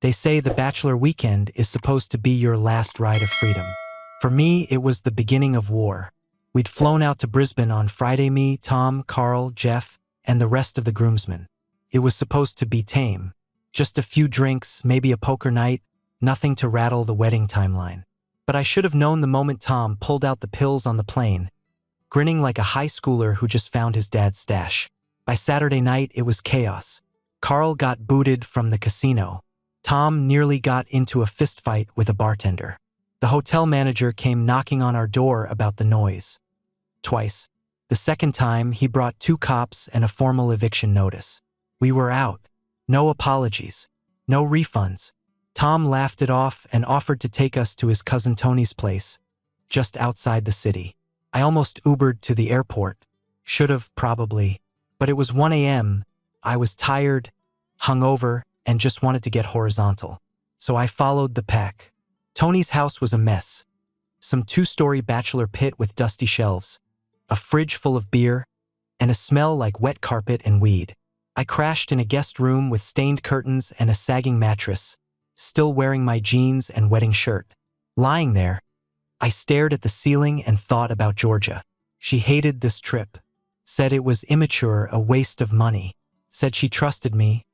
They say the bachelor weekend is supposed to be your last ride of freedom. For me, it was the beginning of war. We'd flown out to Brisbane on Friday, me, Tom, Carl, Jeff, and the rest of the groomsmen. It was supposed to be tame. Just a few drinks, maybe a poker night, nothing to rattle the wedding timeline. But I should have known the moment Tom pulled out the pills on the plane, grinning like a high schooler who just found his dad's stash. By Saturday night, it was chaos. Carl got booted from the casino. Tom nearly got into a fistfight with a bartender. The hotel manager came knocking on our door about the noise. Twice. The second time, he brought 2 cops and a formal eviction notice. We were out. No apologies. No refunds. Tom laughed it off and offered to take us to his cousin Tony's place, just outside the city. I almost Ubered to the airport. Should've, probably. But it was 1 a.m. I was tired, hungover, and just wanted to get horizontal. So I followed the pack. Tony's house was a mess. Some 2-story bachelor pit with dusty shelves, a fridge full of beer, and a smell like wet carpet and weed. I crashed in a guest room with stained curtains and a sagging mattress, still wearing my jeans and wedding shirt. Lying there, I stared at the ceiling and thought about Georgia. She hated this trip, said it was immature, a waste of money, said she trusted me,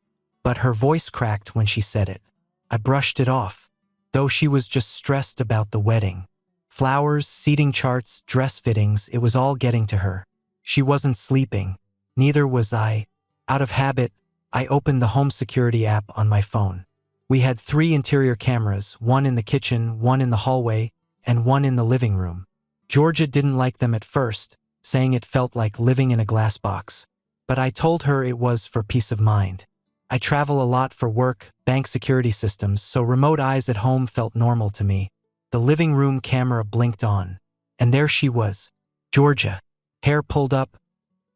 but her voice cracked when she said it. I brushed it off, though she was just stressed about the wedding. Flowers, seating charts, dress fittings, it was all getting to her. She wasn't sleeping. Neither was I. Out of habit, I opened the home security app on my phone. We had 3 interior cameras, 1 in the kitchen, 1 in the hallway, and 1 in the living room. Georgia didn't like them at first, saying it felt like living in a glass box. But I told her it was for peace of mind. I travel a lot for work, bank security systems, so remote eyes at home felt normal to me. The living room camera blinked on, and there she was, Georgia, hair pulled up,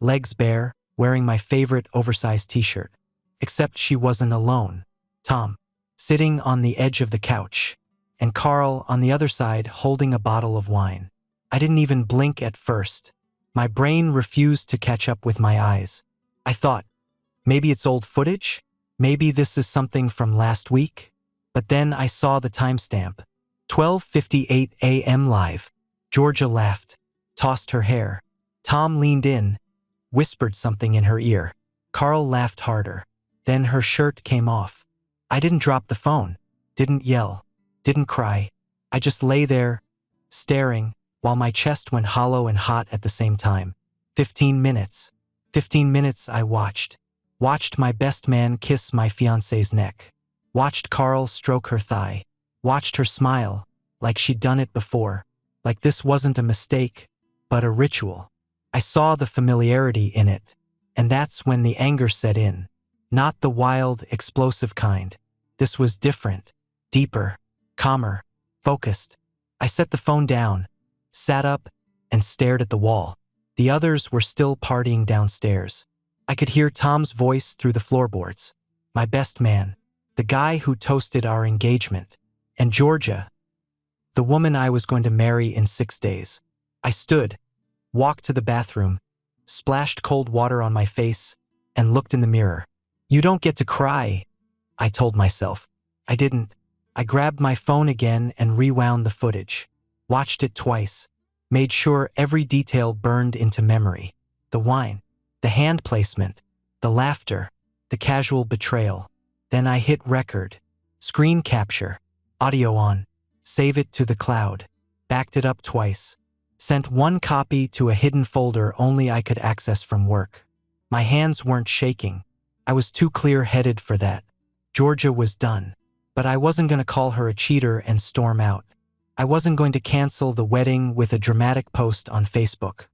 legs bare, wearing my favorite oversized t-shirt. Except she wasn't alone. Tom, sitting on the edge of the couch, and Carl on the other side holding a bottle of wine. I didn't even blink at first. My brain refused to catch up with my eyes. I thought, maybe it's old footage? Maybe this is something from last week? But then I saw the timestamp. 12:58 a.m. live. Georgia laughed, tossed her hair. Tom leaned in, whispered something in her ear. Carl laughed harder. Then her shirt came off. I didn't drop the phone, didn't yell, didn't cry. I just lay there, staring, while my chest went hollow and hot at the same time. 15 minutes. 15 minutes I watched. Watched my best man kiss my fiancé's neck. Watched Carl stroke her thigh. Watched her smile, like she'd done it before. Like this wasn't a mistake, but a ritual. I saw the familiarity in it. And that's when the anger set in. Not the wild, explosive kind. This was different, deeper, calmer, focused. I set the phone down, sat up, and stared at the wall. The others were still partying downstairs. I could hear Tom's voice through the floorboards. My best man, the guy who toasted our engagement. And Georgia, the woman I was going to marry in 6 days. I stood, walked to the bathroom, splashed cold water on my face, and looked in the mirror. You don't get to cry, I told myself. I didn't. I grabbed my phone again and rewound the footage. Watched it twice. Made sure every detail burned into memory. The wine, the hand placement, the laughter, the casual betrayal. Then I hit record. Screen capture. Audio on. Save it to the cloud. Backed it up twice. Sent 1 copy to a hidden folder only I could access from work. My hands weren't shaking. I was too clear-headed for that. Georgia was done. But I wasn't going to call her a cheater and storm out. I wasn't going to cancel the wedding with a dramatic post on Facebook.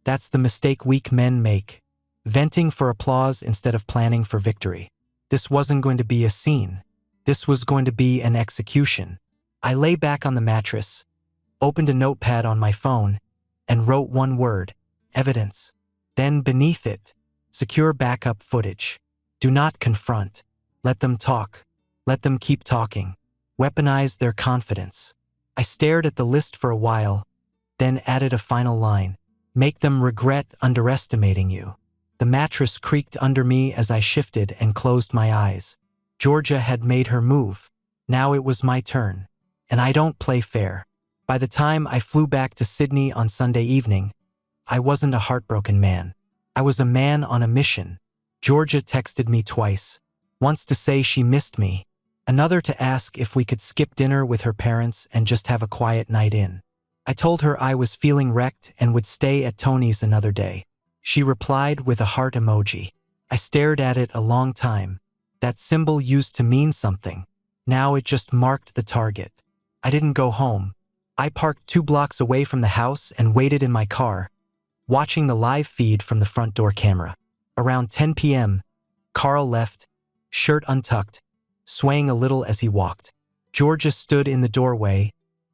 That's the mistake weak men make. Venting for applause instead of planning for victory. This wasn't going to be a scene. This was going to be an execution. I lay back on the mattress, opened a notepad on my phone, and wrote 1 word, evidence. Then beneath it, secure backup footage. Do not confront. Let them talk. Let them keep talking. Weaponize their confidence. I stared at the list for a while, then added a final line. Make them regret underestimating you. The mattress creaked under me as I shifted and closed my eyes. Georgia had made her move. Now it was my turn. And I don't play fair. By the time I flew back to Sydney on Sunday evening, I wasn't a heartbroken man. I was a man on a mission. Georgia texted me twice. Once to say she missed me, another to ask if we could skip dinner with her parents and just have a quiet night in. I told her I was feeling wrecked and would stay at Tony's another day. She replied with a heart emoji. I stared at it a long time. That symbol used to mean something. Now it just marked the target. I didn't go home. I parked 2 blocks away from the house and waited in my car, watching the live feed from the front door camera. Around 10 p.m., Carl left, shirt untucked, swaying a little as he walked. Georgia stood in the doorway,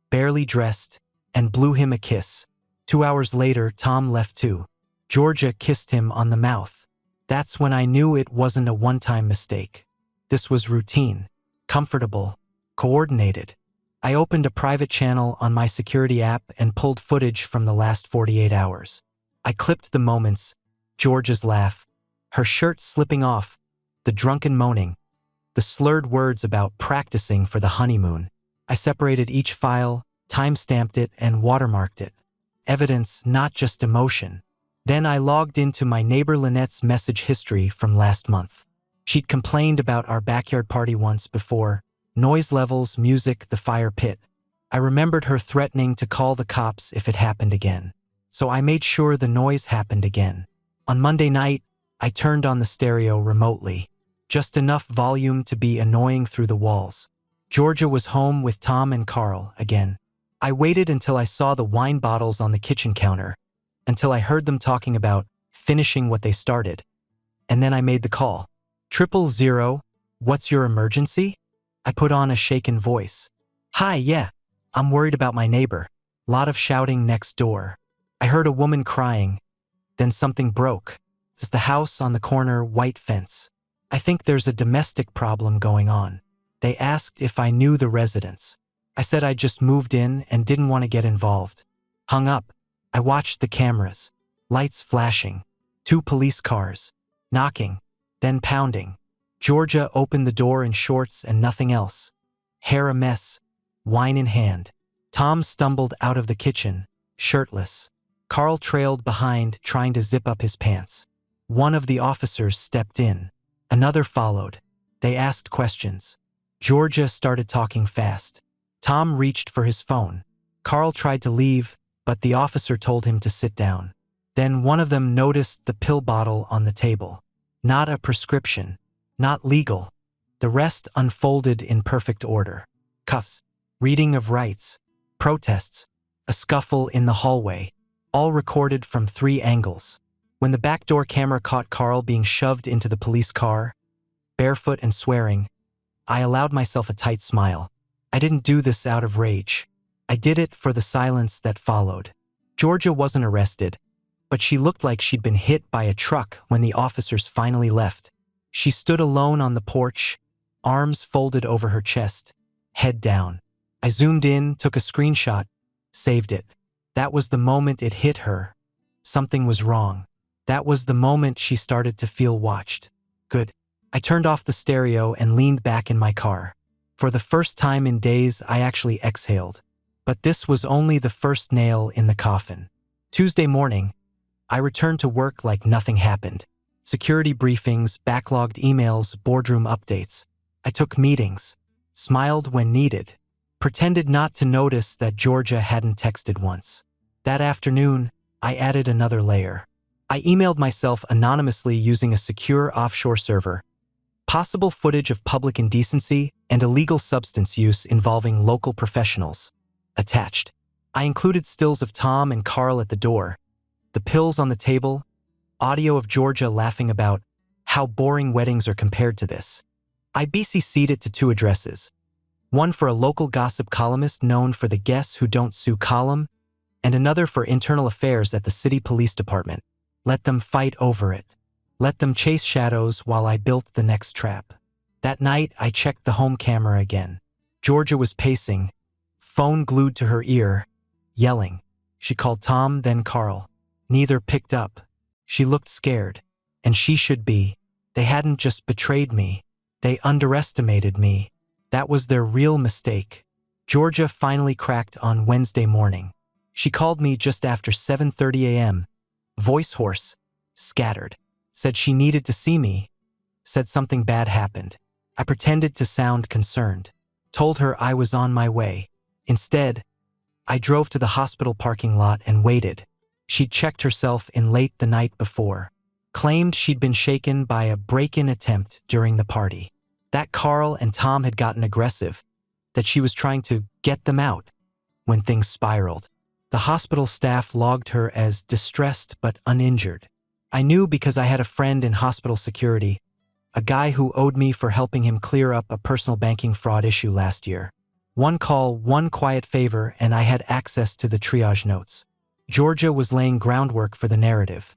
barely dressed, and blew him a kiss. 2 hours later, Tom left too. Georgia kissed him on the mouth. That's when I knew it wasn't a one-time mistake. This was routine, comfortable, coordinated. I opened a private channel on my security app and pulled footage from the last 48 hours. I clipped the moments, Georgia's laugh, her shirt slipping off, the drunken moaning, the slurred words about practicing for the honeymoon. I separated each file, time-stamped it, and watermarked it. Evidence, not just emotion. Then I logged into my neighbor Lynette's message history from last month. She'd complained about our backyard party once before. Noise levels, music, the fire pit. I remembered her threatening to call the cops if it happened again. So I made sure the noise happened again. On Monday night, I turned on the stereo remotely. Just enough volume to be annoying through the walls. Georgia was home with Tom and Carl again. I waited until I saw the wine bottles on the kitchen counter, until I heard them talking about finishing what they started. And then I made the call. 000, what's your emergency? I put on a shaken voice. Hi, yeah, I'm worried about my neighbor. Lot of shouting next door. I heard a woman crying. Then something broke. It's the house on the corner, white fence. I think there's a domestic problem going on. They asked if I knew the residents. I said I just moved in and didn't want to get involved. Hung up. I watched the cameras. Lights flashing. 2 police cars. Knocking. Then pounding. Georgia opened the door in shorts and nothing else. Hair a mess. Wine in hand. Tom stumbled out of the kitchen, shirtless. Carl trailed behind, trying to zip up his pants. One of the officers stepped in. Another followed. They asked questions. Georgia started talking fast. Tom reached for his phone. Carl tried to leave, but the officer told him to sit down. Then one of them noticed the pill bottle on the table. Not a prescription. Not legal. The rest unfolded in perfect order. Cuffs. Reading of rights. Protests. A scuffle in the hallway. All recorded from 3 angles. When the backdoor camera caught Carl being shoved into the police car, barefoot and swearing, I allowed myself a tight smile. I didn't do this out of rage. I did it for the silence that followed. Georgia wasn't arrested, but she looked like she'd been hit by a truck when the officers finally left. She stood alone on the porch, arms folded over her chest, head down. I zoomed in, took a screenshot, saved it. That was the moment it hit her. Something was wrong. That was the moment she started to feel watched. Good. I turned off the stereo and leaned back in my car. For the first time in days, I actually exhaled. But this was only the first nail in the coffin. Tuesday morning, I returned to work like nothing happened. Security briefings, backlogged emails, boardroom updates. I took meetings, smiled when needed, pretended not to notice that Georgia hadn't texted once. That afternoon, I added another layer. I emailed myself anonymously using a secure offshore server. Possible footage of public indecency and illegal substance use involving local professionals. Attached. I included stills of Tom and Carl at the door, the pills on the table, audio of Georgia laughing about how boring weddings are compared to this. I BCC'd it to 2 addresses. One for a local gossip columnist known for the Guess Who Don't Sue column, and another for internal affairs at the city police department. Let them fight over it. Let them chase shadows while I built the next trap. That night, I checked the home camera again. Georgia was pacing, phone glued to her ear, yelling. She called Tom, then Carl. Neither picked up. She looked scared. And she should be. They hadn't just betrayed me. They underestimated me. That was their real mistake. Georgia finally cracked on Wednesday morning. She called me just after 7:30 a.m., voice hoarse, scattered, said she needed to see me, said something bad happened. I pretended to sound concerned, told her I was on my way. Instead, I drove to the hospital parking lot and waited. She'd checked herself in late the night before, claimed she'd been shaken by a break-in attempt during the party, that Carl and Tom had gotten aggressive, that she was trying to get them out. When things spiraled, the hospital staff logged her as distressed but uninjured. I knew because I had a friend in hospital security, a guy who owed me for helping him clear up a personal banking fraud issue last year. One call, one quiet favor, and I had access to the triage notes. Georgia was laying groundwork for the narrative,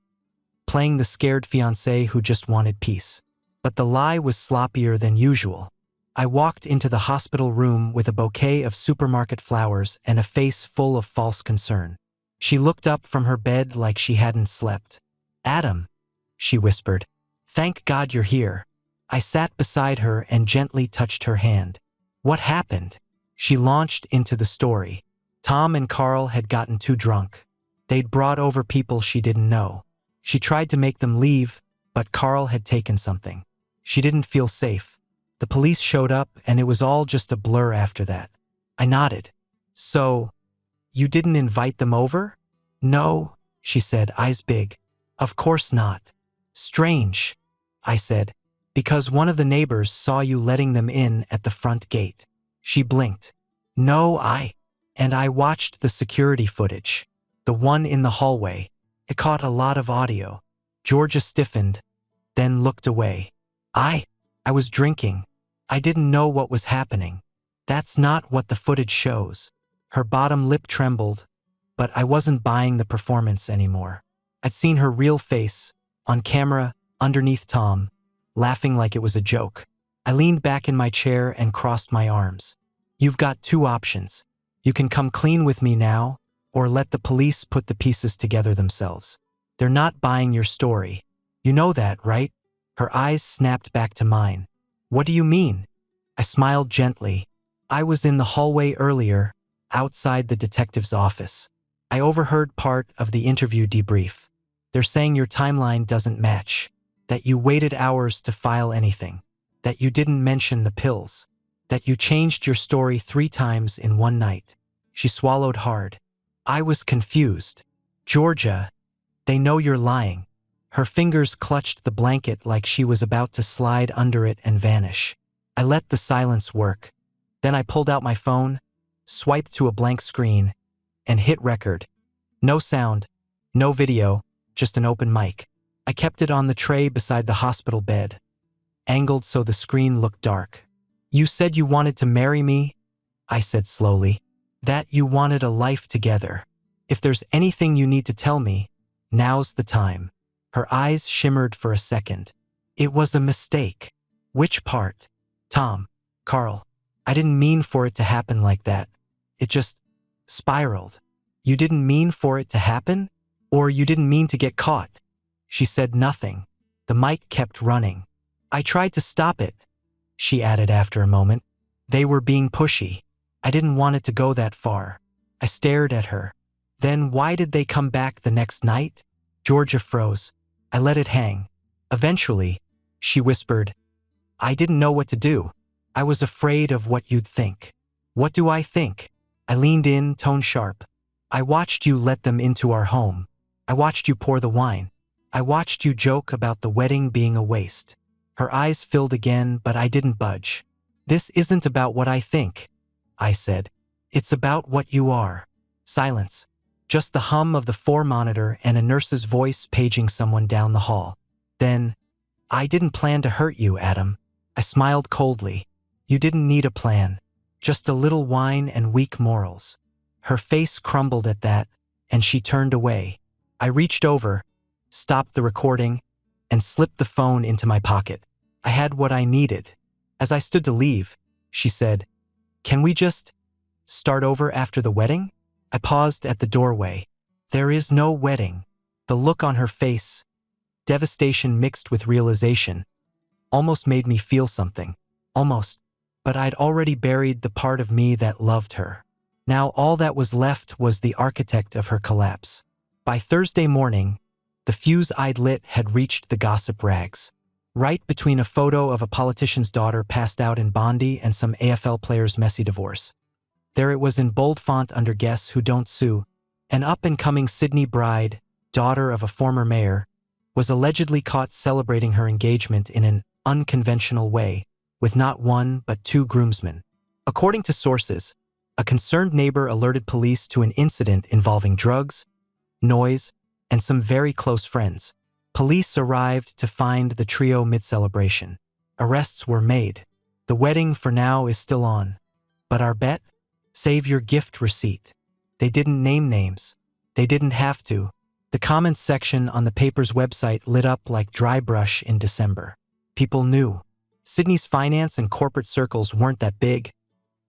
playing the scared fiancé who just wanted peace. But the lie was sloppier than usual. I walked into the hospital room with a bouquet of supermarket flowers and a face full of false concern. She looked up from her bed like she hadn't slept. "Adam," she whispered. "Thank God you're here." I sat beside her and gently touched her hand. "What happened?" She launched into the story. Tom and Carl had gotten too drunk. They'd brought over people she didn't know. She tried to make them leave, but Carl had taken something. She didn't feel safe. The police showed up, and it was all just a blur after that. I nodded. "So, you didn't invite them over?" "No," she said, eyes big. "Of course not." "Strange," I said, "because one of the neighbors saw you letting them in at the front gate." She blinked. "No, And I watched the security footage. The one in the hallway. It caught a lot of audio." Georgia stiffened, then looked away. I was drinking. I didn't know what was happening. That's not what the footage shows." Her bottom lip trembled, but I wasn't buying the performance anymore. I'd seen her real face, on camera, underneath Tom, laughing like it was a joke. I leaned back in my chair and crossed my arms. "You've got two options. You can come clean with me now, or let the police put the pieces together themselves. They're not buying your story. You know that, right?" Her eyes snapped back to mine. "What do you mean?" I smiled gently. "I was in the hallway earlier, outside the detective's office. I overheard part of the interview debrief. They're saying your timeline doesn't match, that you waited hours to file anything, that you didn't mention the pills, that you changed your story 3 times in one night." She swallowed hard. I was confused. "Georgia, they know you're lying." Her fingers clutched the blanket like she was about to slide under it and vanish. I let the silence work. Then I pulled out my phone, swiped to a blank screen, and hit record. No sound, no video, just an open mic. I kept it on the tray beside the hospital bed, angled so the screen looked dark. "You said you wanted to marry me," I said slowly. "That you wanted a life together. If there's anything you need to tell me, now's the time." Her eyes shimmered for a second. "It was a mistake." "Which part?" "Tom, Carl. I didn't mean for it to happen like that. It just spiraled." "You didn't mean for it to happen? Or you didn't mean to get caught?" She said nothing. The mic kept running. "I tried to stop it," she added after a moment. "They were being pushy. I didn't want it to go that far." I stared at her. "Then why did they come back the next night?" Georgia froze. I let it hang. "Eventually," she whispered, "I didn't know what to do. I was afraid of what you'd think." "What do I think?" I leaned in, tone sharp. "I watched you let them into our home. I watched you pour the wine. I watched you joke about the wedding being a waste." Her eyes filled again, but I didn't budge. "This isn't about what I think," I said. "It's about what you are." Silence. Just the hum of the 4 monitor and a nurse's voice paging someone down the hall. Then, "I didn't plan to hurt you, Adam." I smiled coldly. "You didn't need a plan. Just a little wine and weak morals." Her face crumbled at that, and she turned away. I reached over, stopped the recording, and slipped the phone into my pocket. I had what I needed. As I stood to leave, she said, "Can we just start over after the wedding?" I paused at the doorway. "There is no wedding." The look on her face, devastation mixed with realization, almost made me feel something. Almost but I'd already buried the part of me that loved her. Now all that was left was the architect of her collapse. By Thursday morning, the fuse I'd lit had reached the gossip rags. Right between a photo of a politician's daughter passed out in Bondi and some AFL player's messy divorce. There it was in bold font under Guess Who Don't Sue. An up-and-coming Sydney bride, daughter of a former mayor, was allegedly caught celebrating her engagement in an unconventional way, with not one but two groomsmen. According to sources, a concerned neighbor alerted police to an incident involving drugs, noise, and some very close friends. Police arrived to find the trio mid-celebration. Arrests were made. The wedding for now is still on. But our bet? Save your gift receipt. They didn't name names. They didn't have to. The comments section on the paper's website lit up like dry brush in December. People knew. Sydney's finance and corporate circles weren't that big,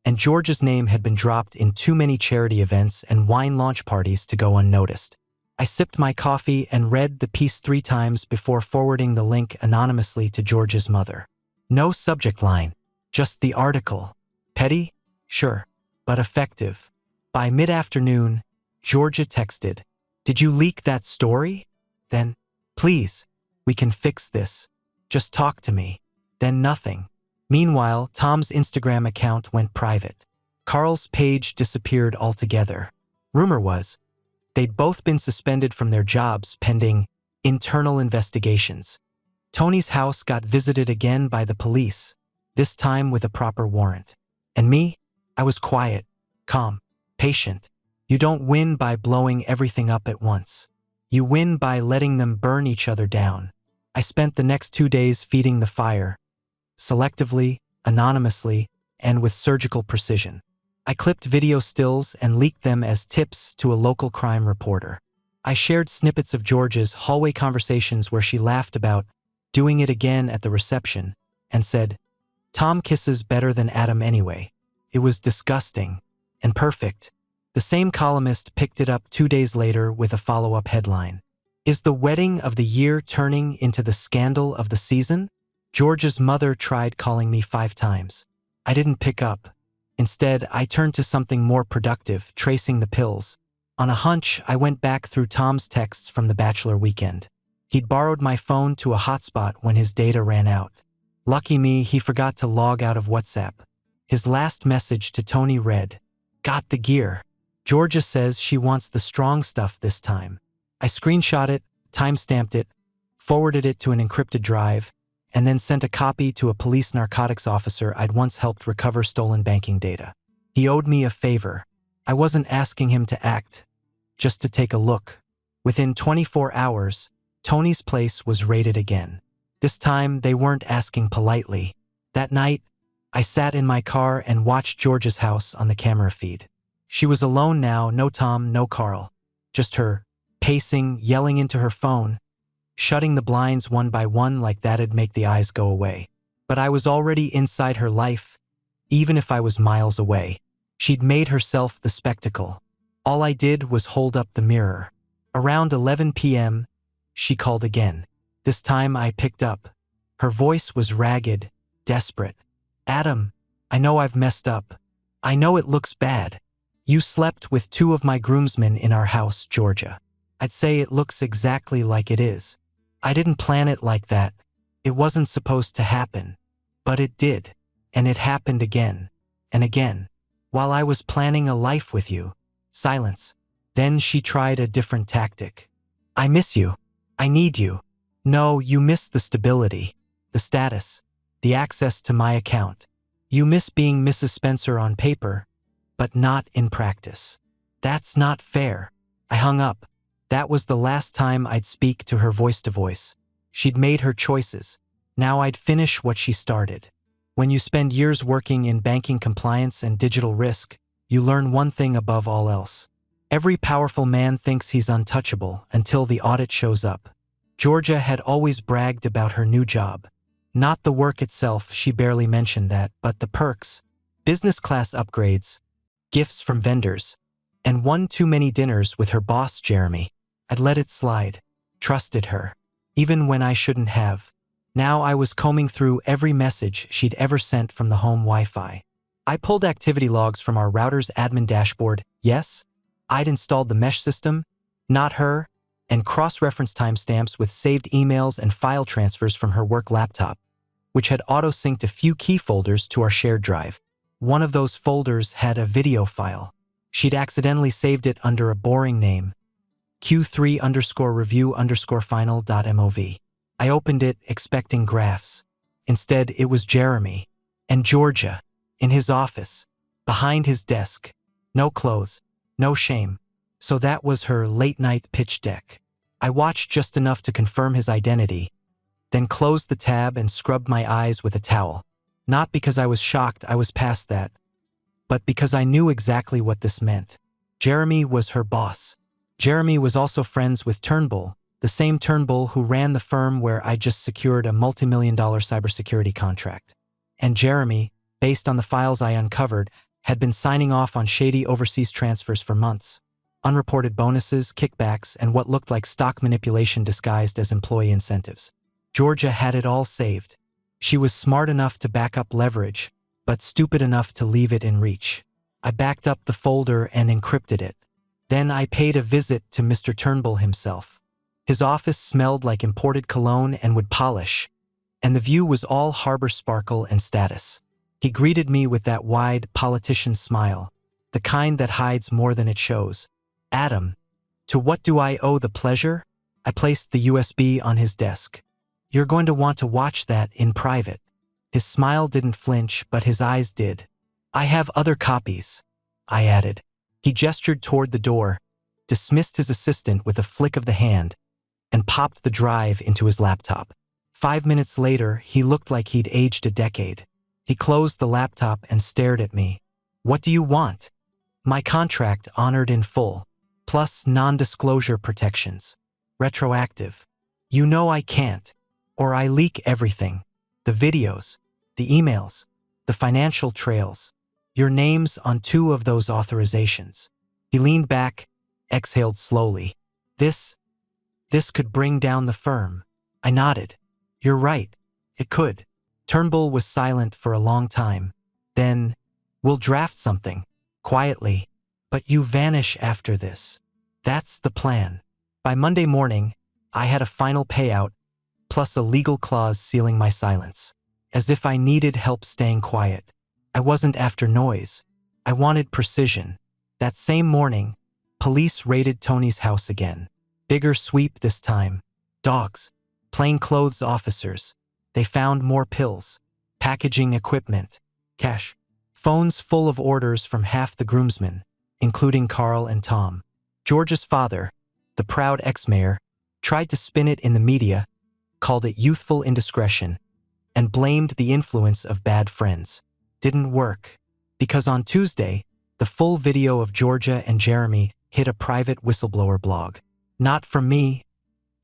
and George's name had been dropped in too many charity events and wine launch parties to go unnoticed. I sipped my coffee and read the piece 3 times before forwarding the link anonymously to George's mother. No subject line, just the article. Petty? Sure, but effective. By mid-afternoon, Georgia texted, "Did you leak that story? Then, please, we can fix this. Just talk to me." Then nothing. Meanwhile, Tom's Instagram account went private. Carl's page disappeared altogether. Rumor was, they'd both been suspended from their jobs pending internal investigations. Tony's house got visited again by the police, this time with a proper warrant. And me? I was quiet, calm, patient. You don't win by blowing everything up at once. You win by letting them burn each other down. I spent the next 2 days feeding the fire, selectively, anonymously, and with surgical precision. I clipped video stills and leaked them as tips to a local crime reporter. I shared snippets of George's hallway conversations where she laughed about doing it again at the reception and said, "Tom kisses better than Adam anyway." It was disgusting and perfect. The same columnist picked it up 2 days later with a follow-up headline. "Is the wedding of the year turning into the scandal of the season?" George's mother tried calling me 5 times. I didn't pick up. Instead, I turned to something more productive, tracing the pills. On a hunch, I went back through Tom's texts from the bachelor weekend. He'd borrowed my phone to a hotspot when his data ran out. Lucky me, he forgot to log out of WhatsApp. His last message to Tony read, "Got the gear. Georgia says she wants the strong stuff this time." I screenshot it, timestamped it, forwarded it to an encrypted drive, and then sent a copy to a police narcotics officer I'd once helped recover stolen banking data. He owed me a favor. I wasn't asking him to act, just to take a look. Within 24 hours, Tony's place was raided again. This time, they weren't asking politely. That night, I sat in my car and watched George's house on the camera feed. She was alone now, no Tom, no Carl. Just her, pacing, yelling into her phone, shutting the blinds one by one like that'd make the eyes go away. But I was already inside her life, even if I was miles away. She'd made herself the spectacle. All I did was hold up the mirror. Around 11 p.m., she called again. This time I picked up. Her voice was ragged, desperate. "Adam, I know I've messed up. I know it looks bad. You slept with 2 of my groomsmen in our house, Georgia. I'd say it looks exactly like it is. I didn't plan it like that. It wasn't supposed to happen. But it did. And it happened again. And again. While I was planning a life with you." Silence. Then she tried a different tactic. "I miss you. I need you." "No, you miss the stability, the status, the access to my account. You miss being Mrs. Spencer on paper, but not in practice." "That's not fair." I hung up. That was the last time I'd speak to her voice-to-voice. She'd made her choices. Now I'd finish what she started. When you spend years working in banking compliance and digital risk, you learn one thing above all else. Every powerful man thinks he's untouchable until the audit shows up. Georgia had always bragged about her new job. Not the work itself, she barely mentioned that, but the perks, business class upgrades, gifts from vendors, and one too many dinners with her boss, Jeremy. I'd let it slide, trusted her, even when I shouldn't have. Now I was combing through every message she'd ever sent from the home Wi-Fi. I pulled activity logs from our router's admin dashboard. Yes, I'd installed the mesh system, not her, and cross-referenced timestamps with saved emails and file transfers from her work laptop, which had auto-synced a few key folders to our shared drive. One of those folders had a video file. She'd accidentally saved it under a boring name, q3_review_final.mov. I opened it expecting graphs. Instead, it was Jeremy and Georgia in his office, behind his desk. No clothes, no shame. So that was her late-night pitch deck. I watched just enough to confirm his identity, then closed the tab and scrubbed my eyes with a towel. Not because I was shocked I was past that, but because I knew exactly what this meant. Jeremy was her boss. Jeremy was also friends with Turnbull, the same Turnbull who ran the firm where I just secured a multi-million-dollar cybersecurity contract. And Jeremy, based on the files I uncovered, had been signing off on shady overseas transfers for months. Unreported bonuses, kickbacks, and what looked like stock manipulation disguised as employee incentives. Georgia had it all saved. She was smart enough to back up leverage, but stupid enough to leave it in reach. I backed up the folder and encrypted it. Then I paid a visit to Mr. Turnbull himself. His office smelled like imported cologne and wood polish, and the view was all harbor sparkle and status. He greeted me with that wide politician smile, the kind that hides more than it shows. Adam, to what do I owe the pleasure? I placed the USB on his desk. You're going to want to watch that in private. His smile didn't flinch, but his eyes did. I have other copies, I added. He gestured toward the door, dismissed his assistant with a flick of the hand, and popped the drive into his laptop. 5 minutes later, he looked like he'd aged a decade. He closed the laptop and stared at me. What do you want? My contract honored in full, plus non-disclosure protections. Retroactive. You know I can't, or I leak everything. The videos, the emails, the financial trails. Your name's on 2 of those authorizations. He leaned back, exhaled slowly. This could bring down the firm. I nodded. You're right. It could. Turnbull was silent for a long time. Then, we'll draft something, quietly, but you vanish after this. That's the plan. By Monday morning, I had a final payout, plus a legal clause sealing my silence. As if I needed help staying quiet. I wasn't after noise. I wanted precision. That same morning, police raided Tony's house again. Bigger sweep this time. Dogs. Plainclothes officers. They found more pills. Packaging equipment. Cash. Phones full of orders from half the groomsmen, including Carl and Tom. George's father, the proud ex-mayor, tried to spin it in the media, called it youthful indiscretion, and blamed the influence of bad friends. Didn't work, because on Tuesday, the full video of Georgia and Jeremy hit a private whistleblower blog. Not from me.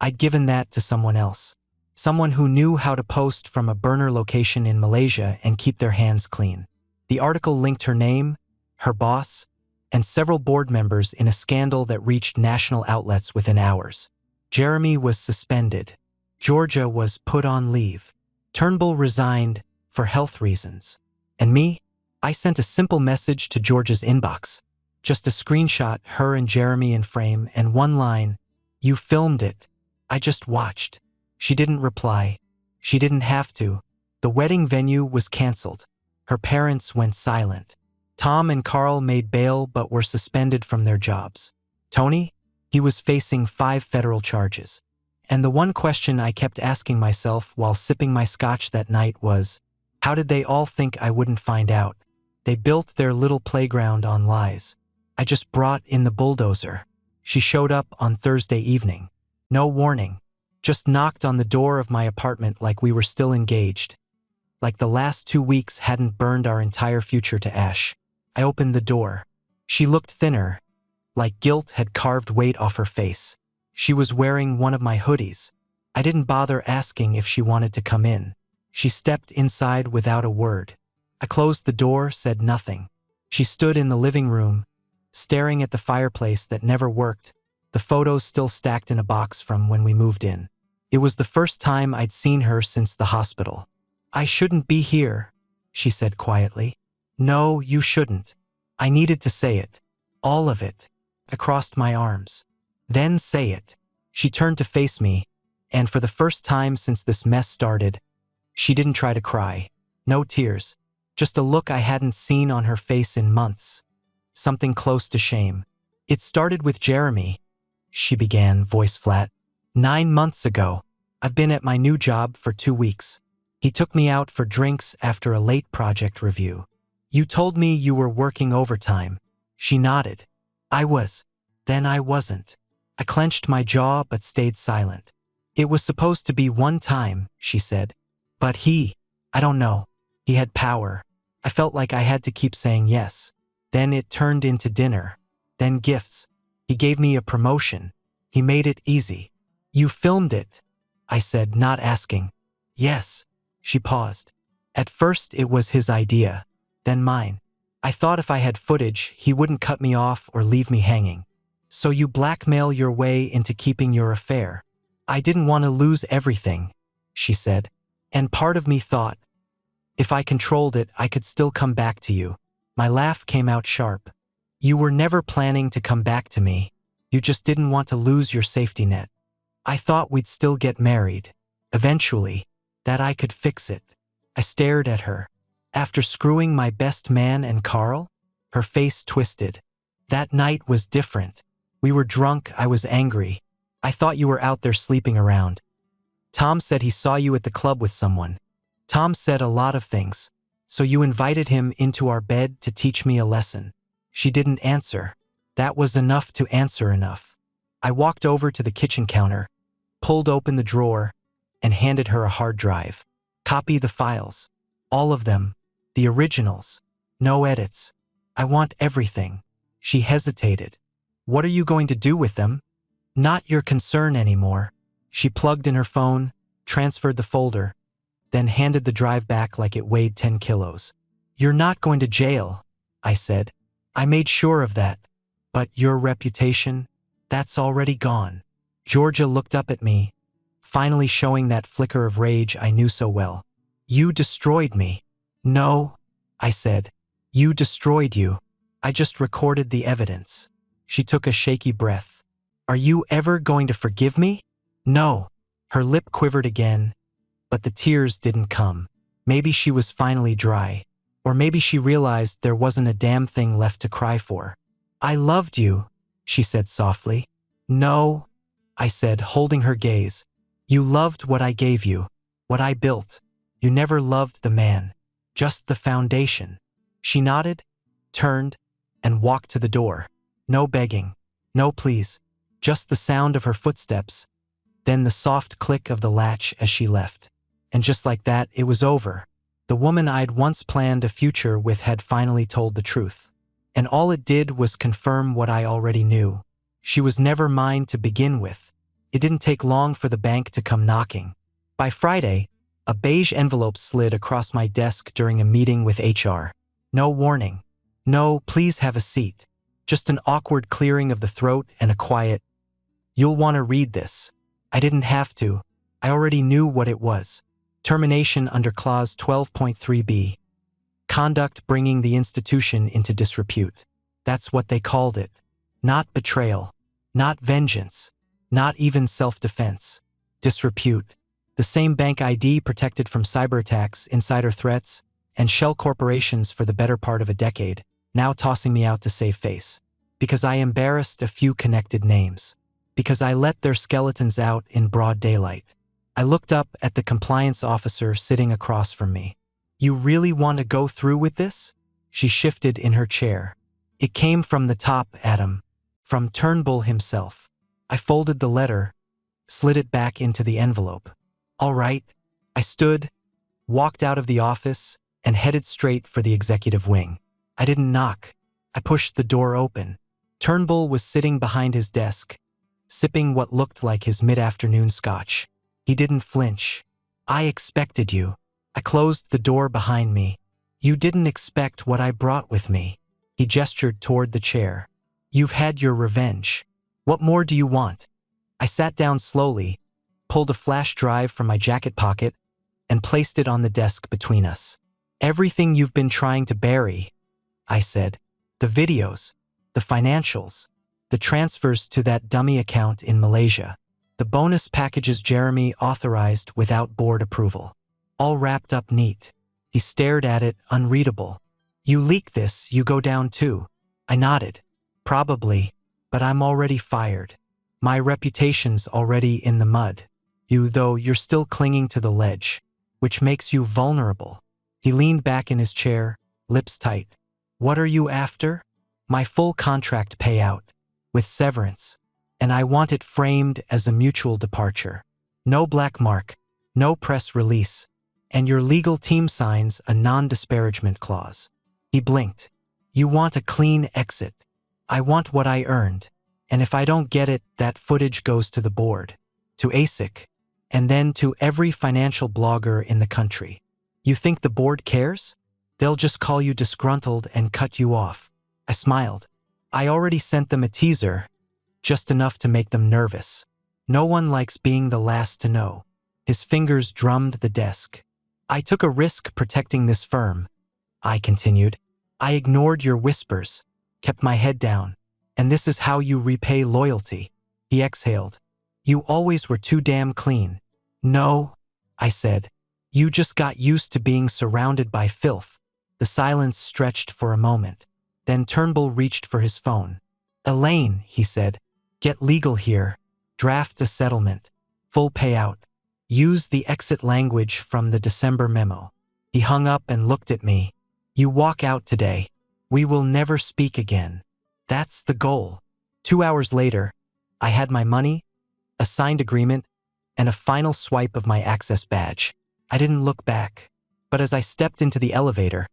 I'd given that to someone else. Someone who knew how to post from a burner location in Malaysia and keep their hands clean. The article linked her name, her boss, and several board members in a scandal that reached national outlets within hours. Jeremy was suspended. Georgia was put on leave. Turnbull resigned for health reasons. And me? I sent a simple message to Georgia's inbox. Just a screenshot, her and Jeremy in frame, and one line, "You filmed it. I just watched." She didn't reply. She didn't have to. The wedding venue was canceled. Her parents went silent. Tom and Carl made bail but were suspended from their jobs. Tony? He was facing 5 federal charges. And the one question I kept asking myself while sipping my scotch that night was, how did they all think I wouldn't find out? They built their little playground on lies. I just brought in the bulldozer. She showed up on Thursday evening. No warning. Just knocked on the door of my apartment like we were still engaged. Like the last 2 weeks hadn't burned our entire future to ash. I opened the door. She looked thinner, like guilt had carved weight off her face. She was wearing one of my hoodies. I didn't bother asking if she wanted to come in. She stepped inside without a word. I closed the door, said nothing. She stood in the living room, staring at the fireplace that never worked, the photos still stacked in a box from when we moved in. It was the first time I'd seen her since the hospital. "I shouldn't be here," she said quietly. "No, you shouldn't." I needed to say it. All of it. I crossed my arms. "Then say it." She turned to face me, and for the first time since this mess started, she didn't try to cry. No tears. Just a look I hadn't seen on her face in months. Something close to shame. "It started with Jeremy," she began, voice flat. "9 months ago. I've been at my new job for 2 weeks. He took me out for drinks after a late project review. You told me you were working overtime." She nodded. "I was. Then I wasn't." I clenched my jaw but stayed silent. "It was supposed to be one time," she said. "But I don't know. He had power." I felt like I had to keep saying yes. Then it turned into dinner. Then gifts. He gave me a promotion. He made it easy. "You filmed it," I said, not asking. "Yes." She paused. "At first it was his idea, then mine. I thought if I had footage, he wouldn't cut me off or leave me hanging. So you blackmail your way into keeping your affair." "I didn't want to lose everything," she said. "And part of me thought, if I controlled it, I could still come back to you." My laugh came out sharp. "You were never planning to come back to me. You just didn't want to lose your safety net. I thought we'd still get married. Eventually. That I could fix it." I stared at her. "After screwing my best man and Carl?" Her face twisted. "That night was different. We were drunk, I was angry. I thought you were out there sleeping around. Tom said he saw you at the club with someone. Tom said a lot of things. So you invited him into our bed to teach me a lesson." She didn't answer. That was enough to answer enough. I walked over to the kitchen counter, pulled open the drawer, and handed her a hard drive. "Copy the files. All of them. The originals. No edits. I want everything." She hesitated. "What are you going to do with them?" "Not your concern anymore." She plugged in her phone, transferred the folder, then handed the drive back like it weighed 10 kilos. "You're not going to jail," I said. "I made sure of that. But your reputation, that's already gone." Georgia looked up at me, finally showing that flicker of rage I knew so well. "You destroyed me." "No," I said. "You destroyed you. I just recorded the evidence." She took a shaky breath. "Are you ever going to forgive me?" "No." Her lip quivered again, but the tears didn't come. Maybe she was finally dry. Or maybe she realized there wasn't a damn thing left to cry for. "I loved you," she said softly. "No," I said, holding her gaze. "You loved what I gave you, what I built. You never loved the man, just the foundation." She nodded, turned, and walked to the door. No begging, no pleas, just the sound of her footsteps, then the soft click of the latch as she left. And just like that, it was over. The woman I'd once planned a future with had finally told the truth. And all it did was confirm what I already knew. She was never mine to begin with. It didn't take long for the bank to come knocking. By Friday, a beige envelope slid across my desk during a meeting with HR. No warning. No, "Please have a seat." Just an awkward clearing of the throat and a quiet, "You'll want to read this." I didn't have to. I already knew what it was. Termination under Clause 12.3b. Conduct bringing the institution into disrepute. That's what they called it. Not betrayal. Not vengeance. Not even self-defense. Disrepute. The same bank ID protected from cyber attacks, insider threats, and shell corporations for the better part of a decade, now tossing me out to save face. Because I embarrassed a few connected names. Because I let their skeletons out in broad daylight. I looked up at the compliance officer sitting across from me. "You really want to go through with this?" She shifted in her chair. "It came from the top, Adam. From Turnbull himself." I folded the letter, slid it back into the envelope. "All right." I stood, walked out of the office, and headed straight for the executive wing. I didn't knock. I pushed the door open. Turnbull was sitting behind his desk, sipping what looked like his mid-afternoon scotch. He didn't flinch. "I expected you." I closed the door behind me. "You didn't expect what I brought with me." He gestured toward the chair. "You've had your revenge. What more do you want?" I sat down slowly, pulled a flash drive from my jacket pocket, and placed it on the desk between us. "Everything you've been trying to bury," I said. "The videos, the financials, the transfers to that dummy account in Malaysia, the bonus packages Jeremy authorized without board approval. All wrapped up neat." He stared at it, unreadable. "You leak this, you go down too." I nodded. "Probably, but I'm already fired. My reputation's already in the mud. Though you're still clinging to the ledge, which makes you vulnerable." He leaned back in his chair, lips tight. "What are you after?" "My full contract payout, with severance. And I want it framed as a mutual departure. No black mark, no press release, and your legal team signs a non-disparagement clause." He blinked. "You want a clean exit. I want what I earned. And if I don't get it, that footage goes to the board, to ASIC, and then to every financial blogger in the country. You think the board cares? They'll just call you disgruntled and cut you off." I smiled. "I already sent them a teaser, just enough to make them nervous. No one likes being the last to know." His fingers drummed the desk. "I took a risk protecting this firm," I continued. "I ignored your whispers, kept my head down. And this is how you repay loyalty." He exhaled. "You always were too damn clean." "No," I said. "You just got used to being surrounded by filth." The silence stretched for a moment. Then Turnbull reached for his phone. "Elaine," he said, "get legal here. Draft a settlement. Full payout. Use the exit language from the December memo." He hung up and looked at me. "You walk out today. We will never speak again. That's the goal." 2 hours later, I had my money, a signed agreement, and a final swipe of my access badge. I didn't look back. But as I stepped into the elevator,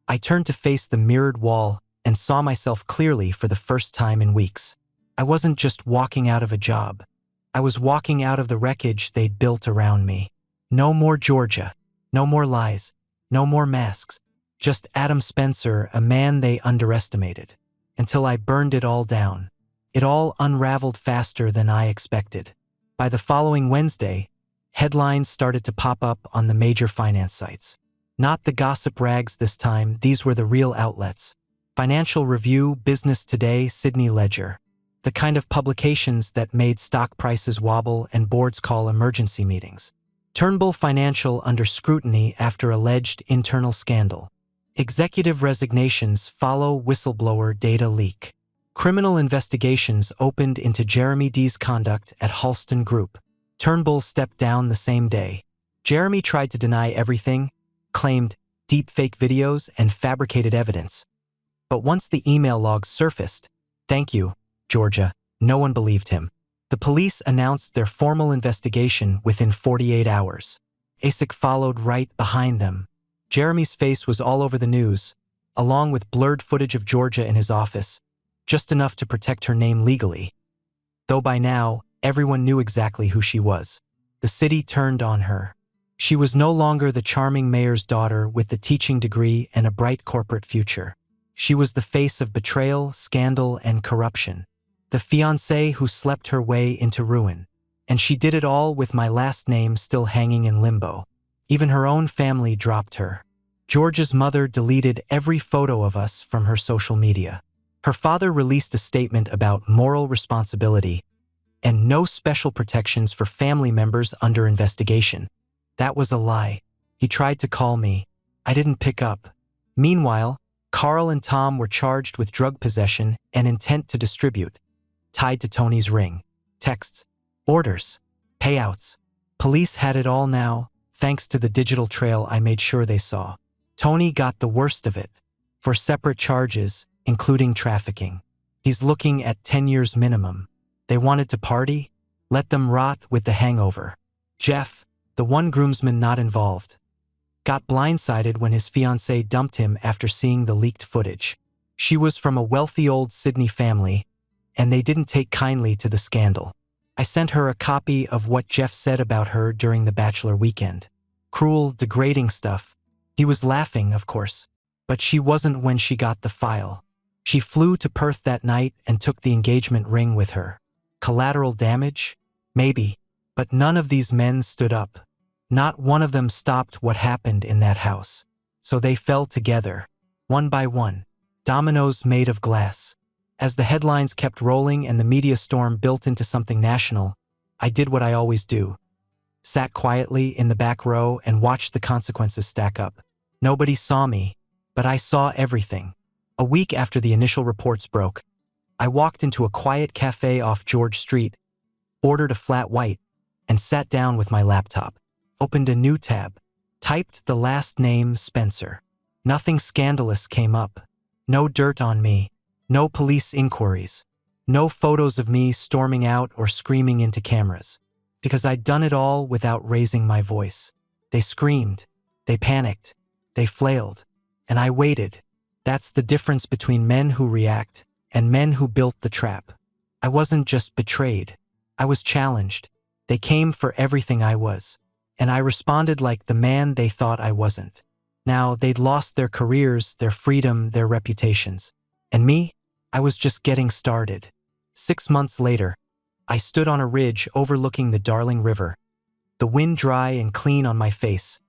I turned to face the mirrored wall and saw myself clearly for the first time in weeks. I wasn't just walking out of a job. I was walking out of the wreckage they'd built around me. No more Georgia. No more lies. No more masks. Just Adam Spencer, a man they underestimated. Until I burned it all down. It all unraveled faster than I expected. By the following Wednesday, headlines started to pop up on the major finance sites. Not the gossip rags this time, these were the real outlets. Financial Review, Business Today, Sydney Ledger. The kind of publications that made stock prices wobble and boards call emergency meetings. Turnbull Financial under scrutiny after alleged internal scandal. Executive resignations follow whistleblower data leak. Criminal investigations opened into Jeremy D's conduct at Halston Group. Turnbull stepped down the same day. Jeremy tried to deny everything, claimed deepfake videos and fabricated evidence. But once the email logs surfaced, "Thank you, Georgia," no one believed him. The police announced their formal investigation within 48 hours. ASIC followed right behind them. Jeremy's face was all over the news, along with blurred footage of Georgia in his office, just enough to protect her name legally. Though by now, everyone knew exactly who she was. The city turned on her. She was no longer the charming mayor's daughter with the teaching degree and a bright corporate future. She was the face of betrayal, scandal, and corruption. The fiancé who slept her way into ruin. And she did it all with my last name still hanging in limbo. Even her own family dropped her. Georgia's mother deleted every photo of us from her social media. Her father released a statement about moral responsibility and no special protections for family members under investigation. That was a lie. He tried to call me. I didn't pick up. Meanwhile, Carl and Tom were charged with drug possession and intent to distribute, tied to Tony's ring. Texts, orders, payouts. Police had it all now, thanks to the digital trail I made sure they saw. Tony got the worst of it, for separate charges, including trafficking. He's looking at 10 years minimum. They wanted to party? Let them rot with the hangover. Jeff, the one groomsman not involved, got blindsided when his fiancée dumped him after seeing the leaked footage. She was from a wealthy old Sydney family, and they didn't take kindly to the scandal. I sent her a copy of what Jeff said about her during the bachelor weekend. Cruel, degrading stuff. He was laughing, of course, but she wasn't when she got the file. She flew to Perth that night and took the engagement ring with her. Collateral damage? Maybe. But none of these men stood up. Not one of them stopped what happened in that house. So they fell together, one by one, dominoes made of glass. As the headlines kept rolling and the media storm built into something national, I did what I always do. Sat quietly in the back row and watched the consequences stack up. Nobody saw me, but I saw everything. A week after the initial reports broke, I walked into a quiet cafe off George Street, ordered a flat white, and sat down with my laptop. Opened a new tab, typed the last name Spencer. Nothing scandalous came up. No dirt on me. No police inquiries. No photos of me storming out or screaming into cameras. Because I'd done it all without raising my voice. They screamed. They panicked. They flailed. And I waited. That's the difference between men who react and men who built the trap. I wasn't just betrayed. I was challenged. They came for everything I was. And I responded like the man they thought I wasn't. Now, they'd lost their careers, their freedom, their reputations. And me? I was just getting started. 6 months later, I stood on a ridge overlooking the Darling River, the wind dry and clean on my face,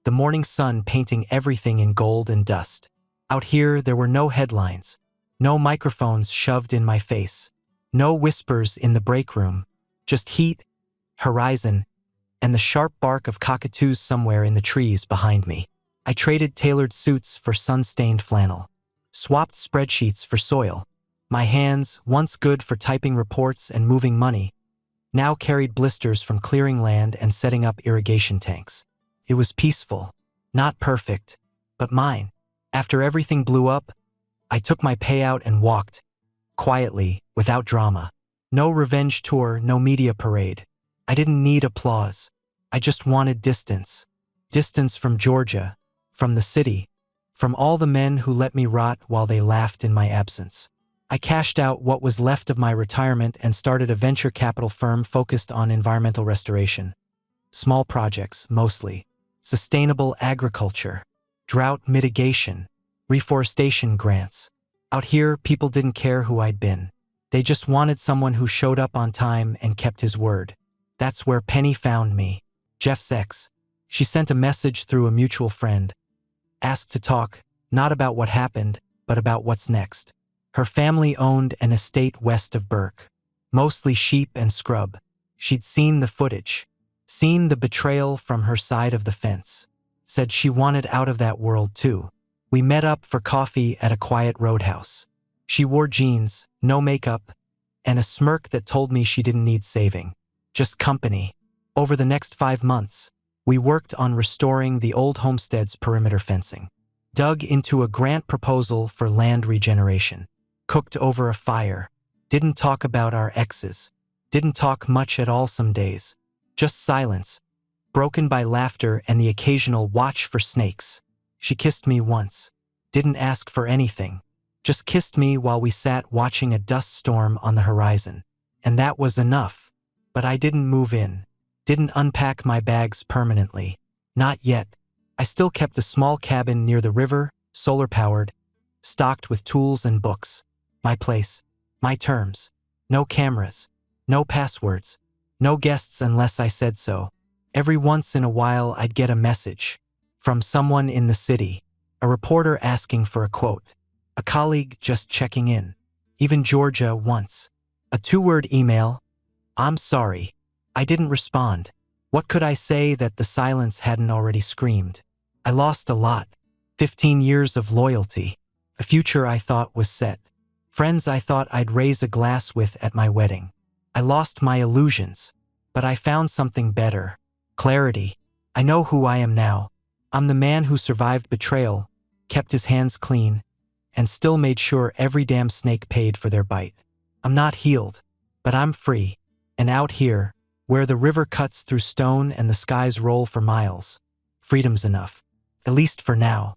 the morning sun painting everything in gold and dust. Out here, there were no headlines, no microphones shoved in my face, no whispers in the break room, just heat, horizon, and the sharp bark of cockatoos somewhere in the trees behind me. I traded tailored suits for sun-stained flannel, swapped spreadsheets for soil. My hands, once good for typing reports and moving money, now carried blisters from clearing land and setting up irrigation tanks. It was peaceful, not perfect, but mine. After everything blew up, I took my payout and walked, quietly, without drama. No revenge tour, no media parade. I didn't need applause. I just wanted distance. Distance from Georgia, from the city, from all the men who let me rot while they laughed in my absence. I cashed out what was left of my retirement and started a venture capital firm focused on environmental restoration. Small projects, mostly. Sustainable agriculture, drought mitigation, reforestation grants. Out here, people didn't care who I'd been. They just wanted someone who showed up on time and kept his word. That's where Penny found me. Jeff's ex. She sent a message through a mutual friend. Asked to talk, not about what happened, but about what's next. Her family owned an estate west of Burke. Mostly sheep and scrub. She'd seen the footage. Seen the betrayal from her side of the fence. Said she wanted out of that world too. We met up for coffee at a quiet roadhouse. She wore jeans, no makeup, and a smirk that told me she didn't need saving. Just company. Over the next 5 months, we worked on restoring the old homestead's perimeter fencing. Dug into a grant proposal for land regeneration. Cooked over a fire. Didn't talk about our exes. Didn't talk much at all some days. Just silence, broken by laughter and the occasional watch for snakes. She kissed me once. Didn't ask for anything. Just kissed me while we sat watching a dust storm on the horizon. And that was enough. But I didn't move in. Didn't unpack my bags permanently. Not yet. I still kept a small cabin near the river, solar-powered, stocked with tools and books. My place. My terms. No cameras. No passwords. No guests unless I said so. Every once in a while I'd get a message. From someone in the city. A reporter asking for a quote. A colleague just checking in. Even Georgia once. A 2-word email. I'm sorry. I didn't respond. What could I say that the silence hadn't already screamed? I lost a lot. 15 years of loyalty. A future I thought was set. Friends I thought I'd raise a glass with at my wedding. I lost my illusions. But I found something better. Clarity. I know who I am now. I'm the man who survived betrayal, kept his hands clean, and still made sure every damn snake paid for their bite. I'm not healed, but I'm free. And out here, where the river cuts through stone and the skies roll for miles, freedom's enough. At least for now.